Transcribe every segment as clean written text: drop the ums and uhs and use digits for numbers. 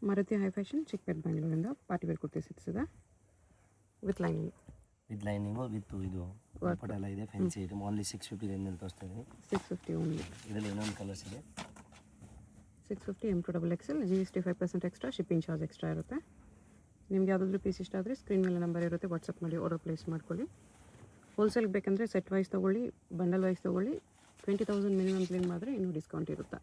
Maruti high fashion Chickpet ಬೆಂಗಳೂರಿಂದ party wear kurti sets ಇದೆ with lining. With lining with ಇದು ಪಟ ಎಲ್ಲ ಇದೆ. ಫ್ಯಾನ್ಸಿ ಐಟಮ್ ಓನ್ಲಿ 650 ರೇಂಜಲ್ಲಿ ತೋರಿಸ್ತಾ ಇದ್ದೀನಿ. 650 ಓನ್ಲಿ. ಇದರಲ್ಲಿ ಇನ್ನೊಂದು ಕಲರ್ಸ್ ಇದೆ. 650 M2XXL GST 5% extra, shipping charge extra ಇರುತ್ತೆ. ನಿಮ್ಗೆ ಯಾವುದಾದ್ರೂ ಪೀಸ್ ಇಷ್ಟ ಆದರೆ ಸ್ಕ್ರೀನ್ ಮೇಲೆ ನಂಬರ್ ಇರುತ್ತೆ, ವಾಟ್ಸಪ್ ಮಾಡಿ ಆರ್ಡರ್ ಪ್ಲೇಸ್ ಮಾಡ್ಕೊಳ್ಳಿ. ಹೋಲ್ಸೇಲ್ಗೆ ಬೇಕಂದರೆ ಸೆಟ್ ವೈಸ್ ತೊಗೊಳ್ಳಿ, ಬಂಡಲ್ ವೈಸ್ ತೊಗೊಳ್ಳಿ. 20,000 ಮಿನಿಮಮ್ ಕ್ಲೀನ್ ಮಾಡಿದ್ರೆ ಇನ್ನೂ ಡಿಸ್ಕೌಂಟ್ ಇರುತ್ತೆ.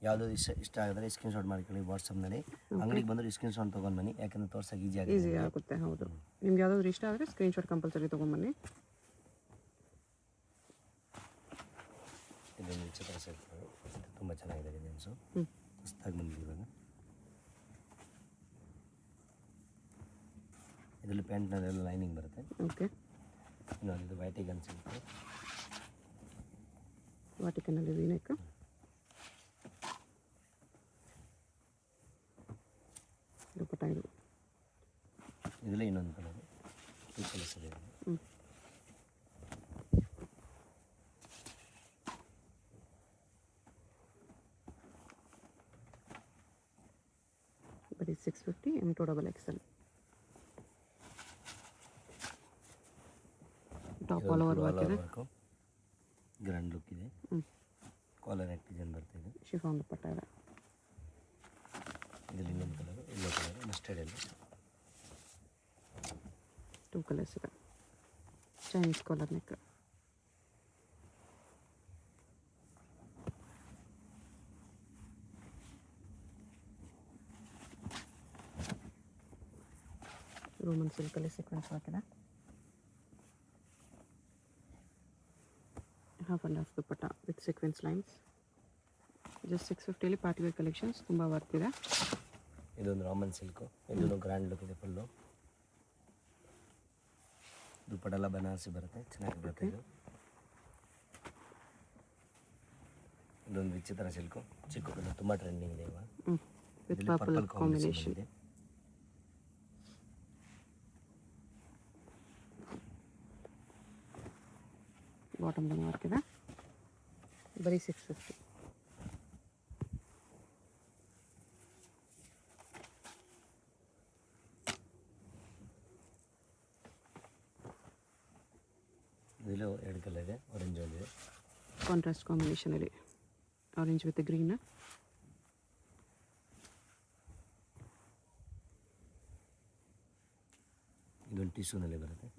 ಯಾವುದೋ ಇಷ್ಟ ಆಗಿದ್ರೆ ಸ್ಕ್ರೀನ್ಶಾಟ್ ಮಾಡ್ಕೊಳ್ಳಿ ವಾಟ್ಸಪ್ನಲ್ಲಿ. ಅಂಗಡಿಗೆ ಬಂದರೆ ಸ್ಕ್ರೀನ್ಶಾಟ್ ತೊಗೊಂಡು ಬನ್ನಿ, ಯಾಕಂದರೆ ತೋರ್ಸೋಕೆ ಈಸಿ ಆಗುತ್ತೆ. ಹೌದು, ನಿಮ್ಗೆ ಯಾವುದಾದ್ರು ಇಷ್ಟ ಆದರೆ ಸ್ಕ್ರೀನ್ಶಾಟ್ ಕಂಪಲ್ಸರಿ ತೊಗೊಂಬನ್ನಿ. ಇದೊಂದು ವಿಚಿತ್ರ ಸೆಟ್, ತುಂಬ ಚೆನ್ನಾಗಿದೆ ಡಿಸೈನ್ಸು, ಹೊಸ್ದಾಗಿ ಬಂದಿದೆ ಇವಾಗ. ಇದರಲ್ಲಿ ಪ್ಯಾಂಟ್ನಲ್ಲೆಲ್ಲ ಲೈನಿಂಗ್ ಬರುತ್ತೆ. ಓಕೆ, ಇನ್ನೊಂದು ವ್ಯಾಟಿಕನ್ ಸಿಲ್ಕು, ವಾಟಿಕನಲ್ಲಿ ವೀನೆಕ್. ದುಪ್ಪಟ್ಟ ಇದು. ಇದರಲ್ಲಿ ಇನ್ನೊಂದು ಕಲರ್, ಈ ಕಲರ್ಸ್ ಇದೆ. ಬರೀ 650 M2XXL. Top all over work ಇದೆ. ಗ್ರ್ಯಾಂಡ್ ಲುಕ್ ಇದೆ. ಕಾಲರ್ ನೆಕ್ ಡಿಸೈನ್ ಬರ್ತಿದೆ. ಶಿಫಾನ್ ದುಪ್ಪಟ್ಟ ಇದೆ. ಇದರಲ್ಲಿ ಇನ್ನೊಂದು ಕಲರ್, ಎಲ್ಲೋ ಕಲರ್, ಮಸ್ಟರ್ಡ್ ಎಲ್ಲ. 2 ಕಲರ್ಸ್ ಇದೆ. Chinese collar neck. ರೋಮನ್ ಸಿಲ್ಕಲ್ಲಿ ಸೀಕ್ವೆನ್ಸ್ ಹಾಕಿದೆ. Half and half dupatta with sequence lines. Just 650 party wear collections ತುಂಬ ಬರ್ತಿದೆ. ಇದೊಂದು ರಾಮನ್ ಸಿಲ್ಕು, ಇದೊಂದು ಗ್ರ್ಯಾಂಡ್ ಲುಕ್ ಇದೆ ಫುಲ್ಲು. ದುಪ್ಪಟ್ಟೆಲ್ಲ ಬನಾರಸಿ ಬರುತ್ತೆ, ಚೆನ್ನಾಗಿ ಬರುತ್ತೆ ಇದು. ಇದೊಂದು ವಿಚಿತ್ರ ಸಿಲ್ಕು, ಚಿಕ್ಕ ಕಲರ್, ತುಂಬ ಟ್ರೆಂಡಿಂಗ್ ಇದೆ ಇವಾಗ. ವಿತ್ ಪರ್ಪಲ್ ಕಾಂಬಿನೇಷನ್ ಇದೆ. ಬಾಟಮ್ ಬಂದು ವರ್ಕ್ ಇದೆ. ಬರೀ 650. ಇದರಲ್ಲೂ 2 ಕಲರ್ ಇದೆ, ಆರೆಂಜ್ ಒಂದಿದೆ. ಕಾಂಟ್ರಾಸ್ಟ್ ಕಾಂಬಿನೇಷನಲ್ಲಿ ಆರೆಂಜ್ ವಿತ್ ಗ್ರೀನ್. ಇದೊಂದು ಟಿಶ್ಯೂನಲ್ಲಿ ಬರುತ್ತೆ.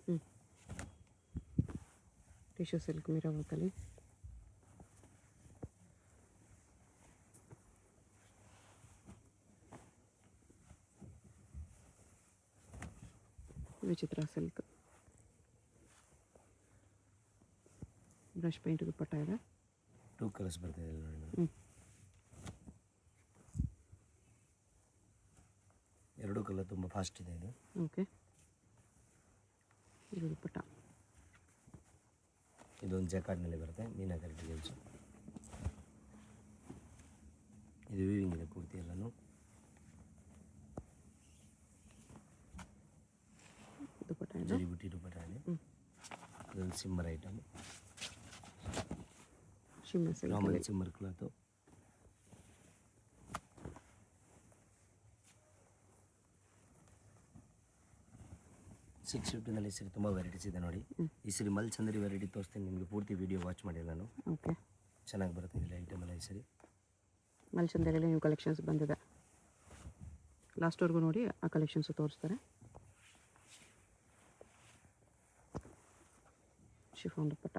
ಟಿಶ್ಯೂ ಸಿಲ್ಕ್ ಮಿರರ್ ವರ್ಕಲ್ಲಿ. ವಿಚಿತ್ರ ಸಿಲ್ಕ್ ಬ್ರಷ್ ಪೇಂಟ್ ದುಪ್ಪಟ್ಟ ಇದೆ. 2 ಕಲರ್ಸ್ ಬರ್ತಿದೆ ನೋಡಿ. 2 ಕಲರ್ ತುಂಬ ಫಾಸ್ಟ್ ಇದೆ ಇದು. ಓಕೆ, ಇದು ದುಪ್ಪಟ್ಟ. ಇದೊಂದು ಜಕಾರ್ಡ್ನಲ್ಲಿ ಬರುತ್ತೆ, ಮೀನಾಕರಿ ಡಿಸೈನ್ಸು. ಇದು ವೀವಿಂಗ್ ಇದೆ ಪೂರ್ತಿ ಎಲ್ಲನೂ. ದುಪ್ಪಟ್ಟ ಇದೆ, ಜರಿಬುಟ್ಟಿ ದುಪ್ಪಟ್ಟ ಇದೆ. ಇದೊಂದು ಸಿಮ್ಮರ್ item, shimmer silk. Raman ಸಿಮ್ಮರ್ cloth. $650 ಸರಿ ತುಂಬ ವೆರೈಟೀಸ್ ಇದೆ ನೋಡಿ. ಈ ಸರಿ ಮಲ್ಚಂದರಿ ವೆರೈಟಿ ತೋರಿಸ್ತೀನಿ ನಿಮಗೆ, ಪೂರ್ತಿ ವೀಡಿಯೋ ವಾಚ್ ಮಾಡಿ ನಾನು. ಓಕೆ, ಚೆನ್ನಾಗಿ ಬರುತ್ತೆ ಇದೆಲ್ಲ ಐಟಮ್ ಎಲ್ಲ ಈ ಸರಿ. ಮಲ್ಚಂದರಿಯಲ್ಲಿ ನ್ಯೂ ಕಲೆಕ್ಷನ್ಸ್ ಬಂದಿದೆ. ಲಾಸ್ಟ್ವರೆಗೂ ನೋಡಿ, ಆ ಕಲೆಕ್ಷನ್ಸು ತೋರಿಸ್ತಾರೆ. ಶಿಫಾನ್ ದುಪ್ಪಟ್ಟ.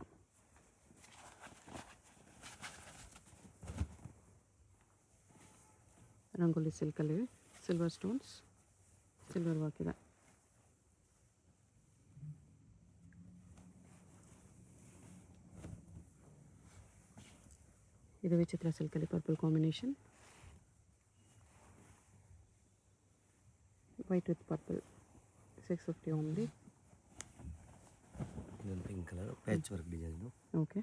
ರಂಗೋಲಿ ಸಿಲ್ಕಲ್ಲಿ ಸಿಲ್ವರ್ ಸ್ಟೋನ್ಸ್, ಸಿಲ್ವರ್ ವರ್ಕ್ ಇದೆ. ಇದು ವಿಚಿತ್ರ ಸಿಲ್ಕಲ್ಲಿ purple combination, white with purple. 650 only. ಇದೊಂದು pink colour patch work design. Okay,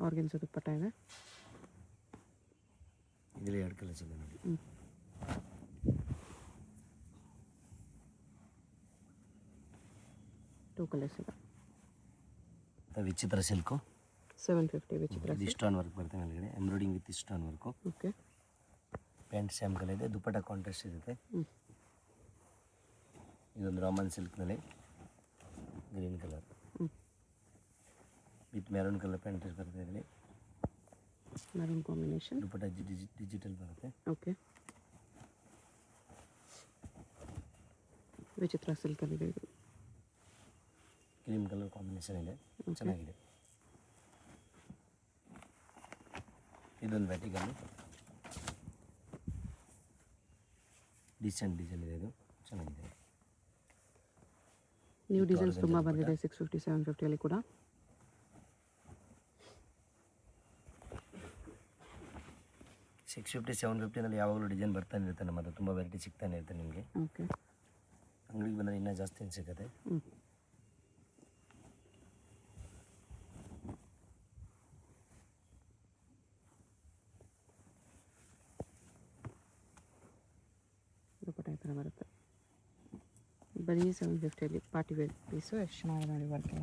organza dupatta ಇದೆ. ಇದರಲ್ಲಿ 2 ಕಲರ್ಸ್ ಇದೆ ನೋಡಿ. 2 ಕಲರ್ಸ್ ಇದೆ. ವಿಚಿತ್ರ ಸಿಲ್ಕು 750 ವಿಚಿತ್ರ. ಇದು ಸ್ಟೋನ್ ವರ್ಕ್ ಬರುತ್ತೆ ಮೇಲ್ಗಡೆ, embroidering with stone work. Okay, pant Sam colour ಇದೆ, ದುಪ್ಪಟ್ಟ ಕಾಂಟ್ರಾಸ್ಟ್ ಇರುತ್ತೆ. ಹ್ಞೂ ಇದೊಂದು ರಾಮನ್ ಸಿಲ್ಕ್ನಲ್ಲಿ ಗ್ರೀನ್ ಕಲರ್ ಹ್ಞೂ ವಿತ್ ಮೆರೂನ್ ಕಲರ್ ಪ್ಯಾಂಟ್ ಬರುತ್ತೆ. ಇದರಲ್ಲಿ ಮೆರೂನ್ ಕಾಂಬಿನೇಷನ್, ದುಪ್ಪಟ್ಟ ಡಿಜಿಟಲ್ ಬರುತ್ತೆ. ಓಕೆ. ವಿಚಿತ್ರ ಸಿಲ್ಕಲ್ಲಿದೆ ಇದು, ಕ್ರೀಮ್ ಕಲರ್ ಕಾಂಬಿನೇಷನ್ ಇದೆ, ಚೆನ್ನಾಗಿದೆ. ಇದೊಂದು ವ್ಯಾಟಿಕಲ್ ಡೀಸೆಂಟ್ ಡಿಸೈನ್ ಇದೆ, ಇದು ಚೆನ್ನಾಗಿದೆ. ನ್ಯೂ ಡಿಸೈನ್ಸ್ ತುಂಬ ಬಂದಿದೆ 650 750 ಕೂಡ. $650 $750 ಯಾವಾಗಲೂ ಡಿಸೈನ್ ಬರ್ತಾನೆ ಇರುತ್ತೆ, ನಮ್ಮ ಹತ್ರ ತುಂಬ ವೆರೈಟಿ ಸಿಗ್ತಾನೆ ಇರುತ್ತೆ ನಿಮಗೆ. ಓಕೆ. ಅಂಗಡಿಗೆ ಬಂದರೆ ಇನ್ನೂ ಜಾಸ್ತಿ ಸಿಗುತ್ತೆ. ಹ್ಞೂ ದುಪ್ಪಟ್ಟ ಈ ಥರ ಬರುತ್ತೆ. ಬರೀ 750 ಪಾರ್ಟಿ ವೇರ್ ಪೀಸು. ಎಷ್ಟು ಚೆನ್ನಾಗಿದೆ ನೋಡಿ ವರ್ಕ್,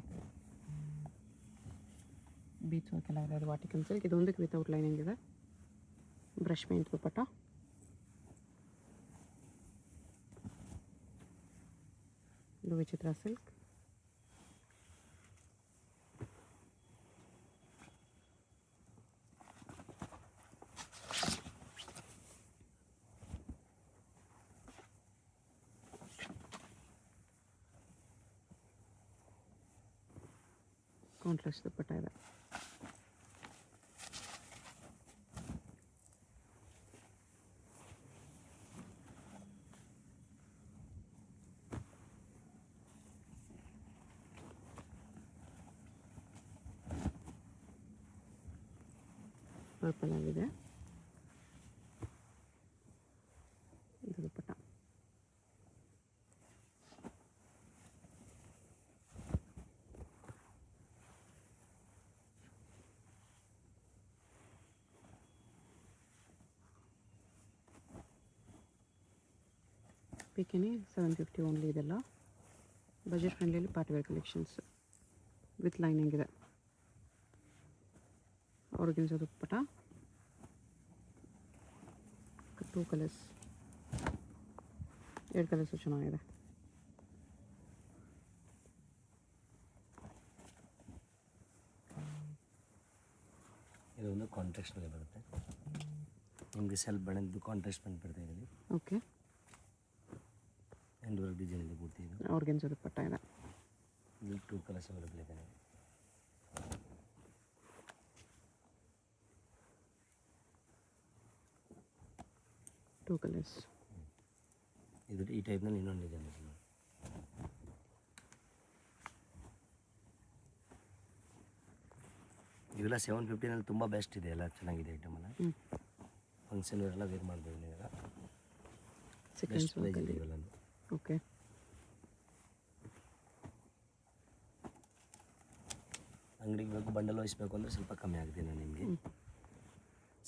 ಬೀಚ್ ವರ್ಕ್ ಎಲ್ಲ ಇದೆ. ವಾಟಿಕನ್ ಸಿಲ್ಕ್, ಇದೊಂದಕ್ಕೆ ವಿತೌಟ್ ಲೈನಿಂಗ್ ಇದೆ. ಬ್ರಷ್ ಪೇಂಟ್ ದುಪ್ಪಟ್ಟ, ಇದು ವಿಚಿತ್ರ ಸಿಲ್ಕ್. ಕಾಂಟ್ರಾಸ್ಟ್ ದುಪ್ಪಟ್ಟ ಇದೆ. ಪರ್ಪಲ್ ಆಗಿದೆ, ಇದು ದುಪ್ಪಟ್ಟ. ಪಿಕೆನಿ 750 ಓನ್ಲಿ. ಇದೆಲ್ಲ ಬಜೆಟ್ ಫ್ರೆಂಡ್ಲಿಯಲ್ಲಿ ಪಾರ್ಟಿವೇರ್ ಕಲೆಕ್ಷನ್ಸ್ ವಿತ್ ಲೈನಿಂಗ್ ಇದೆ. ಆರ್ಗನ್ಸಾ ದುಪ್ಪಟ್ಟ, 2 ಕಲರ್ಸ್, 2 ಕಲರ್ಸು ಚೆನ್ನಾಗಿದೆ. ಇದೊಂದು ಕಾಂಟ್ರಾಸ್ಟ್ನಲ್ಲಿ ಬರುತ್ತೆ ನಿಮಗೆ. ಸೆಲ್ಫ್ ಬಣ್ಣದ್ದು ಕಾಂಟ್ರಾಸ್ಟ್ ಬಂದುಬಿಡ್ತಾ ಇದರಲ್ಲಿ. ಓಕೆ. ಹ್ಯಾಂಡ್ ವರ್ಕ್ ಡಿಸೈನ್ ಇದೆ ಪೂರ್ತಿ. ಇದು ಆರ್ಗನ್ಸಾ ದುಪ್ಪಟ್ಟ ಇದೆ. ಇಲ್ಲಿ 2 ಕಲರ್ಸ್ ಅವೈಲೇಬಲ್ ಇದೆ. Two colours. ಇದು ಈ ಟೈಪ್ನಲ್ಲಿ ಇನ್ನೊಂದು ಡಿಸೈನ್ ಇದೆ. ಇವೆಲ್ಲ 750ನಲ್ಲಿ ತುಂಬ ಬೆಸ್ಟ್ ಇದೆ, ಎಲ್ಲ ಚೆನ್ನಾಗಿದೆ ಐಟಮೆಲ್ಲ. ಫಂಕ್ಷನ್ ಎಲ್ಲ ವೇರ್ ಮಾಡ್ಬೋದು ನೀವೆಲ್ಲ. ಬೆಸ್ಟ್ ಪ್ರೈಸ್ ಇದೆ ಇವೆಲ್ಲ. ಓಕೆ. ಅಂಗಡಿಗೆ ಬೇಕು ಬಂಡಲ್ ವಹಿಸ್ಬೇಕು ಅಂದರೆ ಸ್ವಲ್ಪ ಕಮ್ಮಿ ಆಗುತ್ತೆ ನಾನು ನಿಮಗೆ.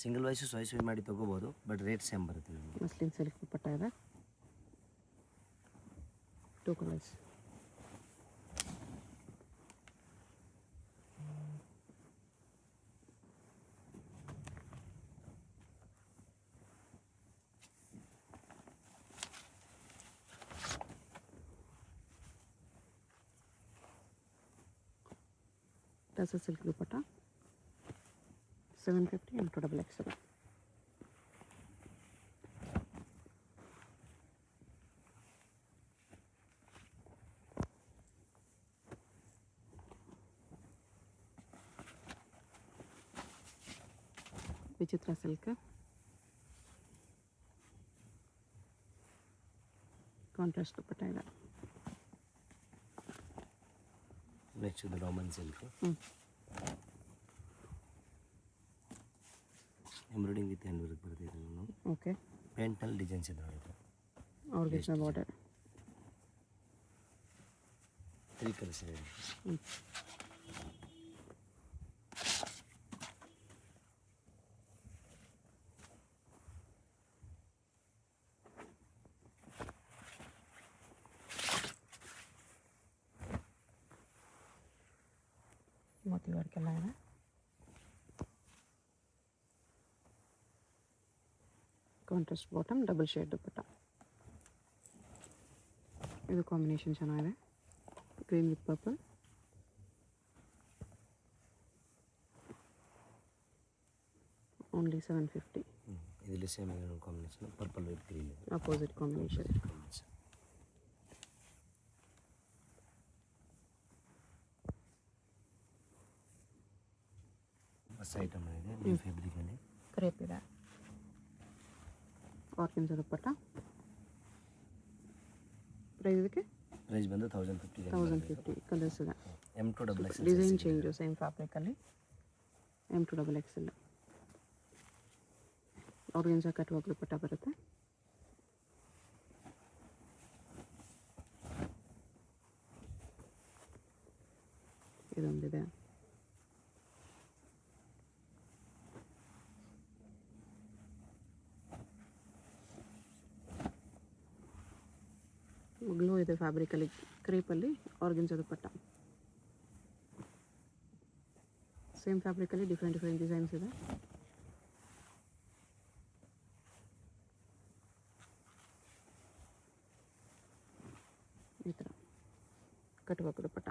ಸಿಂಗಲ್ ವೈಸು ಸಾಯ್ಸ್ ಮಾಡಿ ತೊಗೋಬೋದು, ಬಟ್ ರೇಟ್ ಸೇಮ್ ಬರುತ್ತೆ ನಿಮಗೆ. ಮಸ್ಲಿನ್ ಸಿಲ್ಕ್ ದುಪ್ಪಟ್ಟ ಇದೆ, 2 colours. Tussar silk dupatta 750 and 2XXL. ವಿಚಿತ್ರ ಸಿಲ್ಕ್, ಕಾಂಟ್ರಾಸ್ಟ್ ದುಪ್ಪಟ್ಟ ಇದೆ. ನೆಕ್ಸ್ಟ್ ಇದು Raman silk, embroidering with hand work ಬರುತ್ತೆ ಇದನ್ನು. ಓಕೆ. ಪೇಂಟಲ್ಲಿ ಡಿಸೈನ್ಸ್ ಇದೆ ನೋಡಿ. ಆರ್ಗನ್ಸಾ ಬಾರ್ಡರ್, 3 ಕಲರ್ಸ್ ಇದೆ. ಮೋತಿ ವರ್ಕ್ ಎಲ್ಲ ಇದೆ. ಕಾಂಟ್ರಾಸ್ಟ್ ಬಾಟಮ್, ಡಬಲ್ ಶೇಡ್ ದುಪ್ಪಟ್ಟ. ಇದು ಕಾಂಬಿನೇಷನ್ ಚೆನ್ನಾಗಿದೆ, ಗ್ರೀನ್ ವಿತ್ ಪರ್ಪಲ್. ಓನ್ಲಿ 750. ಇದರಲ್ಲಿ same combination, purple with green, opposite combination. ಹೊಸ ಐಟಮ್ ಇದೆ, ನ್ಯೂ ಫ್ಯಾಬ್ರಿಕಲ್ಲಿ ಕ್ರೇಪ್ ಇದೆ, ಆರ್ಕಿನ್ಸ್ ದುಪ್ಪಟ್ಟ. ಪ್ರೈಸ್ ಇದಕ್ಕೆ ಪ್ರೈಸ್ ಬಂದು 1050. 1050. ಕಲರ್ಸ್ ಇದೆ, M2XX ಡಿಸೈನ್ ಚೇಂಜು ಸೇಮ್ ಫ್ಯಾಬ್ರಿಕಲ್ಲಿ. M2XX organza cut work dupatta ಬರುತ್ತೆ. ಇದೊಂದಿದೆ, ಗ್ಲೋ ಇದೆ ಫ್ಯಾಬ್ರಿಕಲ್ಲಿ, ಕ್ರೇಪಲ್ಲಿ ಆರ್ಗೆನ್ಸಾ ದುಪ್ಪಟ್ಟ. ಸೇಮ್ ಫ್ಯಾಬ್ರಿಕಲ್ಲಿ ಡಿಫ್ರೆಂಟ್ ಡಿಸೈನ್ಸ್ ಇದೆ. ಈ ಥರ ಕಟ್ ವರ್ಕ್ ದುಪ್ಪಟ್ಟ.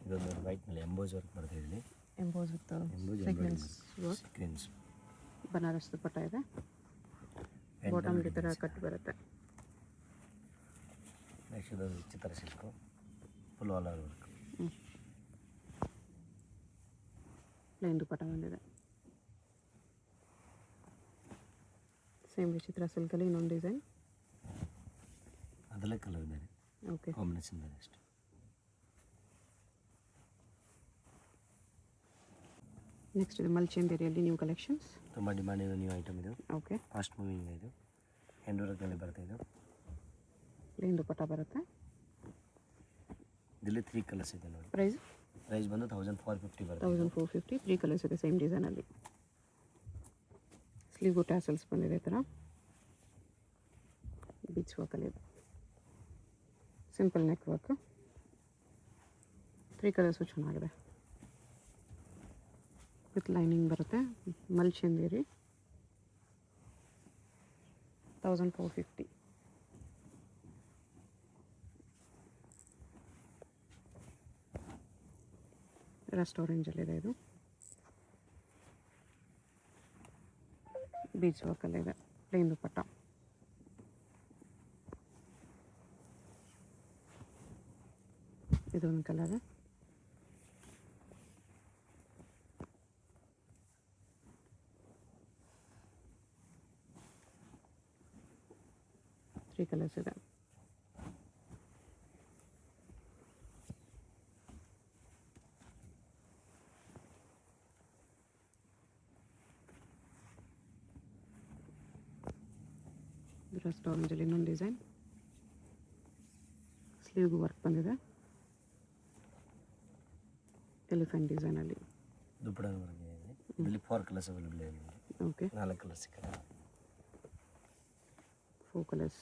ಇದೊಂದು ವೈಟ್ ಮೇಲೆ ಎಂಬೋಸ್ ವರ್ಕ್ ಬರುತ್ತೆ. ಇಲ್ಲಿ emboss with sequence work, sequence Banaras dupatta ಇದೆ. ಬಾಟಮ್ ಈ ಥರ ಕಟ್ ಬರುತ್ತೆ. ನೆಕ್ಸ್ಟ್ ಇದೊಂದು Chitra silk, full all over work. Plain dupatta ಬಂದಿದೆ. ಸೇಮ್ ವಿಚಿತ್ರ ಸಿಲ್ಕಲ್ಲಿ ಇನ್ನೊಂದು ಡಿಸೈನ್, ಅದರಲ್ಲೇ ಕಲರ್ ಬೇರೆ, ಓಕೆ. ಕಾಂಬಿನೇಷನ್ ಬೇರೆ ಅಷ್ಟೇ. ನೆಕ್ಸ್ಟ್ ಇದು ಮಲ್ಚಂದೇರಿಯಲ್ಲಿ ನ್ಯೂ ಕಲೆಕ್ಷನ್ಸ್, ತುಂಬ ಡಿಮಾಂಡ್ ಇದೆ ನ್ಯೂ ಐಟಮ್ ಇದು, ಓಕೆ. ಫಾಸ್ಟ್ ಮೂವಿಂಗ್ ಇದು, ಹ್ಯಾಂಡ್ ವರ್ಕ್ನಲ್ಲಿ ಬರುತ್ತೆ. ಇದು ಪ್ಲೇನ್ ದುಪ್ಪಟ್ಟ ಬರುತ್ತೆ. ಇದರಲ್ಲಿ 3 ಕಲರ್ಸ್ ಇದೆ ನೋಡಿ. ಪ್ರೈಸ್ ಬಂದು 1450 ಬರುತ್ತೆ. 1450. 3 ಕಲರ್ಸ್ ಇದೆ ಸೇಮ್ ಡಿಸೈನಲ್ಲಿ. ಸ್ಲೀವ್ಗೂ ಟ್ಯಾಸಲ್ಸ್ ಬಂದಿದೆ ಈ ಥರ, ಬೀಚ್ ವರ್ಕಲ್ಲಿದೆ. ಸಿಂಪಲ್ ನೆಕ್ ವರ್ಕ್, 3 ಕಲರ್ಸು ಚೆನ್ನಾಗಿದೆ. ವಿತ್ ಲೈನಿಂಗ್ ಬರುತ್ತೆ. ಮಲ್ಚಂದೇರಿ 1450. ರಸ್ಟ್ ಆರೆಂಜಲ್ಲಿದೆ, ಇದು ಬೀಚ್ ವರ್ಕಲ್ಲಿದೆ, ಪ್ಲೇನ್ ದುಪ್ಪಟ್ಟ. ಇದೊಂದು ಕಲರ್, ತ್ರೀ ಕಲರ್ಸ್ ಇದೆ. ರಸ್ಟ್ ಆರೆಂಜಲ್ಲಿ ಇನ್ನೊಂದು ಡಿಸೈನ್, ಸ್ಲೀವ್ಗೂ ವರ್ಕ್ ಬಂದಿದೆ. ಎಲಿಫೆಂಟ್ ಡಿಸೈನಲ್ಲಿ ದುಪ್ಪಡ ವರ್ಕ್ ಇದೆ. ಇದರಲ್ಲಿ 4 ಕಲರ್ಸ್ ಅವೈಲೇಬಲ್ ಇದೆ. ಓಕೆ, 4 ಕಲರ್ಸ್ ಸಿಕ್ಕಲ್ಲ, 4 ಕಲರ್ಸ್.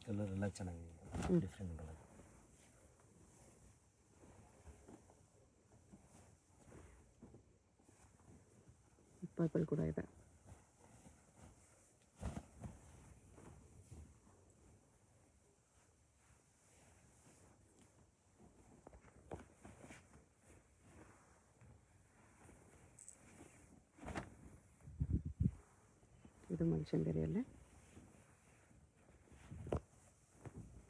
ಕಲರ್ ಎಲ್ಲ ಚೆನ್ನಾಗಿದೆ, ಡಿಫ್ರೆಂಟ್ ಕಲರ್. ಪರ್ಪಲ್ ಕೂಡ ಇದೆ. ಇದು ಮಲ್ಚಂದೇರಿಯಲ್ಲಿ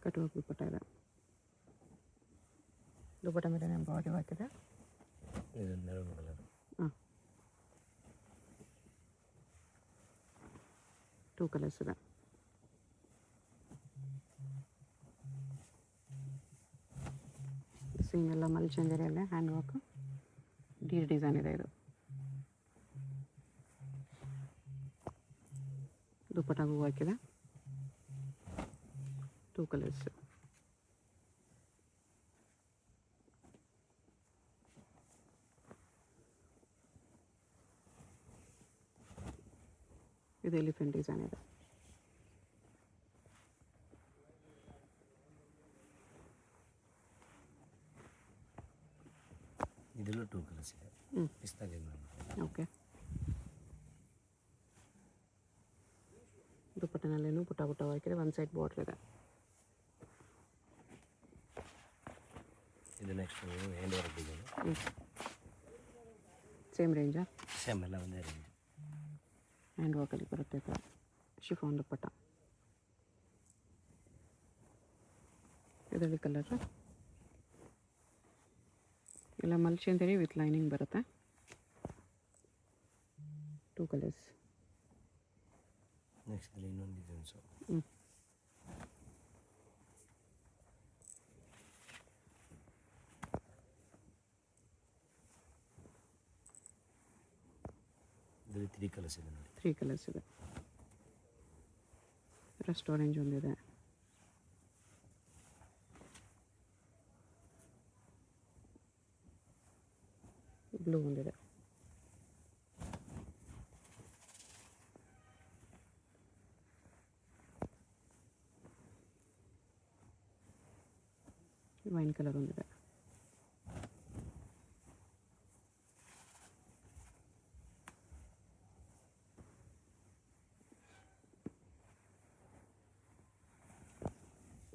ಕಟ್ಟುವ ದುಪ್ಪಟ್ಟ ಇದೆ. ದುಪ್ಪಟ್ಟ ಮೇಲೆ ಬಾಡಿ ಹಾಕಿದೆ. ಇದು ಮೆರೂನ್ ಕಲರ್. ಹಾಂ, 2 ಕಲರ್ಸ್ ಇದೆ. ಸೇಮ್ ಎಲ್ಲ ಮಲ್ಚಂದೇರಿಯಲ್ಲೇ ಹ್ಯಾಂಡ್ ವರ್ಕ್, ಡೀರ್ ಡಿಸೈನ್ ಇದೆ. ಇದು ದುಪ್ಪಟ್ಟಾಗೂ ಹಾಕಿದೆ. 2 ಕಲರ್ಸ್. ಇದು ಎಲಿಫೆಂಟ್ ಡಿಸೈನ್ ಇದೆ. ಇದರಲ್ಲೂ 2 ಕಲರ್ಸ್ ಇದೆ. ಪಿಸ್ತಾ ಗ್ರೀನ್ ಬರುತ್ತೆ. ಓಕೆ. ದುಪ್ಪಟ್ಟನಲ್ಲೇನು ಪುಟ್ಟ ಪುಟ್ಟ ಹಾಕಿದೆ, ಒಂದು ಸೈಡ್ ಬಾರ್ಡ್ರ್ ಇದೆ. ಇದು next hand work design. Same ರೇಂಜಾ? ಸೇಮ್ ಎಲ್ಲ ಒಂದೇ ರೇಂಜ್. ಹ್ಯಾಂಡ್ ವರ್ಕಲ್ಲಿ ಬರುತ್ತೆ ಸರ್. ಶಿಫಾನ್ ದುಪ್ಪಟ್ಟ. ಇದರಲ್ಲಿ ಕಲರ್ ಎಲ್ಲ ಮಲ್ಚಂದೇರಿ ವಿತ್ ಲೈನಿಂಗ್ ಬರುತ್ತೆ. 2 ಕಲರ್ಸ್. ನೆಕ್ಸ್ಟ್ ಇಲ್ಲಿ ಇನ್ನೊಂದು ಡಿಸೈನ್ಸು. ಇದರಲ್ಲಿ 3 ಕಲರ್ಸ್ ಇದೆ ನೋಡಿ. 3 ಕಲರ್ಸ್ ಇದೆ. ರಸ್ಟ್ ಆರೆಂಜ್ ಒಂದಿದೆ. ಬ್ಲೂ ಒಂದಿದೆ. ವೈನ್ ಕಲರ್ ಒಂದಿದೆ.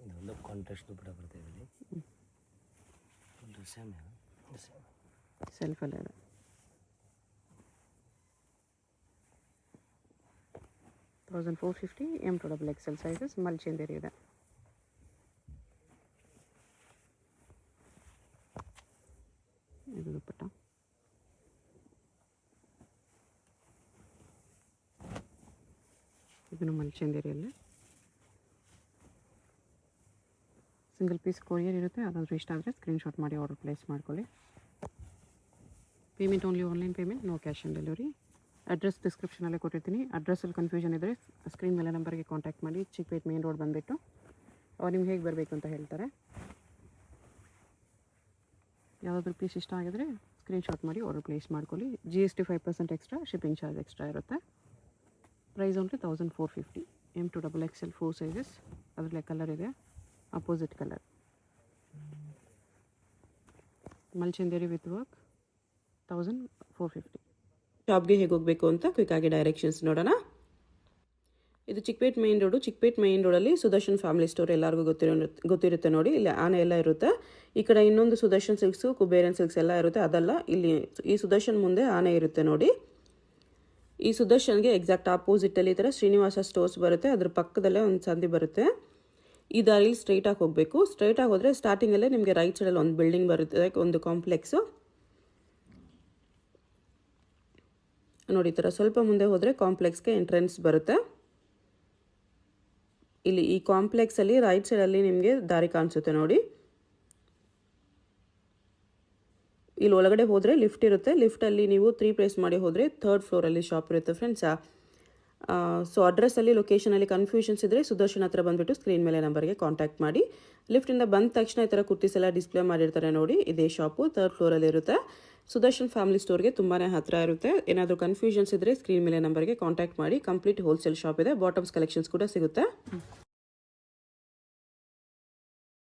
ಇದೊಂದು ಕಾಂಟ್ರಾಸ್ಟ್ ದುಪ್ಪಟ್ಟ ಬರುತ್ತೆ ಇದರಲ್ಲಿ. ಸೇಮ್ ಸೆಲ್ಫಲ್ಲೇ ಇದೆ. $1,450 M2XXL ಸೈಜಸ್. ಮಲ್ಚಂದೇರಿ ಇದೆ. ಇದು ದುಪ್ಪಟ್ಟ. ಇದನ್ನು ಮಲ್ಚಂದೇರಿಯಲ್ಲಿ ಸಿಂಗಲ್ ಪೀಸ್ ಕೊರಿಯರ್ ಇರುತ್ತೆ. ಅದಾದರೂ ಇಷ್ಟ ಆದರೆ ಸ್ಕ್ರೀನ್ಶಾಟ್ ಮಾಡಿ ಆರ್ಡರ್ ಪ್ಲೇಸ್ ಮಾಡ್ಕೊಳ್ಳಿ. Payment only online payment, no cash on delivery. Address ಡಿಸ್ಕ್ರಿಪ್ಷನಲ್ಲೇ ಕೊಟ್ಟಿರ್ತೀನಿ. ಅಡ್ರೆಸ್ಸಲ್ಲಿ ಕನ್ಫ್ಯೂಷನ್ ಇದ್ದರೆ ಸ್ಕ್ರೀನ್ ಮೇಲೆ ನಂಬರ್ಗೆ ಕಾಂಟ್ಯಾಕ್ಟ್ ಮಾಡಿ. ಚಿಕ್ಕಪೇಟೆ ಮೇನ್ ರೋಡ್ ಬಂದುಬಿಟ್ಟು ಅವ್ರು ನಿಮ್ಗೆ ಹೇಗೆ ಬರಬೇಕು ಅಂತ ಹೇಳ್ತಾರೆ. ಯಾವುದಾದ್ರೂ ಪೀಸ್ ಇಷ್ಟ ಆಗಿದ್ರೆ ಸ್ಕ್ರೀನ್ಶಾಟ್ ಮಾಡಿ ಆರ್ಡರ್ ಪ್ಲೇಸ್ ಮಾಡ್ಕೊಳ್ಳಿ. GST 5% extra, shipping charge extra ಇರುತ್ತೆ. Price only $1,450. M2XXL 4 sizes. ಅದರಲ್ಲೇ ಕಲರ್ ಇದೆ, opposite colour. Mul Chanderi with work, 1,450. ಶಾಪ್ಗೆ ಹೇಗೆ ಹೋಗಬೇಕು ಅಂತ ಕ್ವಿಕ್ಕಾಗಿ ಡೈರೆಕ್ಷನ್ಸ್ ನೋಡೋಣ. ಇದು Chikkapete main road. Chikkapete main ರೋಡಲ್ಲಿ ಸುದರ್ಶನ್ ಫ್ಯಾಮಿಲಿ ಸ್ಟೋರ್ ಎಲ್ಲರಿಗೂ ಗೊತ್ತಿರುತ್ತೆ ನೋಡಿ. ಇಲ್ಲಿ ಆನೆ ಎಲ್ಲ ಇರುತ್ತೆ. ಈ ಕಡೆ ಇನ್ನೊಂದು ಸುದರ್ಶನ್ ಸಿಲ್ಕ್ಸು, ಕುಬೇರನ್ ಸಿಲ್ಕ್ಸ್ ಎಲ್ಲ ಇರುತ್ತೆ. ಅದಲ್ಲ, ಇಲ್ಲಿ ಈ ಸುದರ್ಶನ್ ಮುಂದೆ ಆನೆ ಇರುತ್ತೆ ನೋಡಿ. ಈ ಸುದರ್ಶನ್ಗೆ ಎಕ್ಸಾಕ್ಟ್ ಆಪೋಸಿಟಲ್ಲಿ ಈ ಥರ ಶ್ರೀನಿವಾಸ ಸ್ಟೋರ್ಸ್ ಬರುತ್ತೆ. ಅದ್ರ ಪಕ್ಕದಲ್ಲೇ ಒಂದು ಸಂದಿ ಬರುತ್ತೆ. ಈ ದಾರಿಲಿ ಸ್ಟ್ರೈಟಾಗಿ ಹೋಗಬೇಕು. ಸ್ಟ್ರೈಟಾಗಿ ಹೋದರೆ ಸ್ಟಾರ್ಟಿಂಗಲ್ಲೇ ನಿಮಗೆ ರೈಟ್ ಸೈಡಲ್ಲಿ ಒಂದು ಬಿಲ್ಡಿಂಗ್ ಬರುತ್ತೆ, ಒಂದು ಕಾಂಪ್ಲೆಕ್ಸು ನೋಡಿ. ಈ ಥರ ಸ್ವಲ್ಪ ಮುಂದೆ ಹೋದರೆ ಕಾಂಪ್ಲೆಕ್ಸ್ಗೆ ಎಂಟ್ರೆನ್ಸ್ ಬರುತ್ತೆ. ಇಲ್ಲಿ ಈ ಕಾಂಪ್ಲೆಕ್ಸಲ್ಲಿ ರೈಟ್ ಸೈಡಲ್ಲಿ ನಿಮಗೆ ದಾರಿ ಕಾಣಿಸುತ್ತೆ ನೋಡಿ. ಇಲ್ಲಿ ಒಳಗಡೆ ಹೋದರೆ ಲಿಫ್ಟ್ ಇರುತ್ತೆ. ಲಿಫ್ಟಲ್ಲಿ ನೀವು 3 ಪ್ಲೇಸ್ ಮಾಡಿ ಹೋದರೆ 3rd ಫ್ಲೋರಲ್ಲಿ ಶಾಪ್ ಇರುತ್ತೆ ಫ್ರೆಂಡ್ಸ್. ಸೊ ಅಡ್ರೆಸ್ಸಲ್ಲಿ ಲೊಕೇಶನಲ್ಲಿ ಕನ್ಫ್ಯೂಷನ್ಸ್ ಇದ್ದರೆ ಸುದರ್ಶನ್ ಹತ್ರ ಬಂದುಬಿಟ್ಟು ಸ್ಕ್ರೀನ್ ಮೇಲೆ ನಂಬರ್ಗೆ ಕಾಂಟ್ಯಾಕ್ಟ್ ಮಾಡಿ. ಲಿಫ್ಟಿಂದ ಬಂದ ತಕ್ಷಣ ಈ ಥರ ಕುರ್ತೀಸ್ ಎಲ್ಲ ಡಿಸ್ಪ್ಲೇ ಮಾಡಿರ್ತಾರೆ ನೋಡಿ. ಇದೇ ಶಾಪು 3rd ಫ್ಲೋರಲ್ಲಿ ಇರುತ್ತೆ. ಸುದರ್ಶನ್ ಫ್ಯಾಮಿಲಿ ಸ್ಟೋರ್ಗೆ ತುಂಬಾ ಹತ್ತಿರ ಇರುತ್ತೆ. ಏನಾದರೂ ಕನ್ಫ್ಯೂಷನ್ಸ್ ಇದ್ದರೆ ಸ್ಕ್ರೀನ್ ಮೇಲೆ ನಂಬರ್ಗೆ ಕಾಂಟ್ಯಾಕ್ಟ್ ಮಾಡಿ. ಕಂಪ್ಲೀಟ್ ಹೋಲ್ಸೇಲ್ ಶಾಪ್ ಇದೆ. ಬಾಟಮ್ಸ್ ಕಲೆಕ್ಷನ್ಸ್ ಕೂಡ ಸಿಗುತ್ತೆ.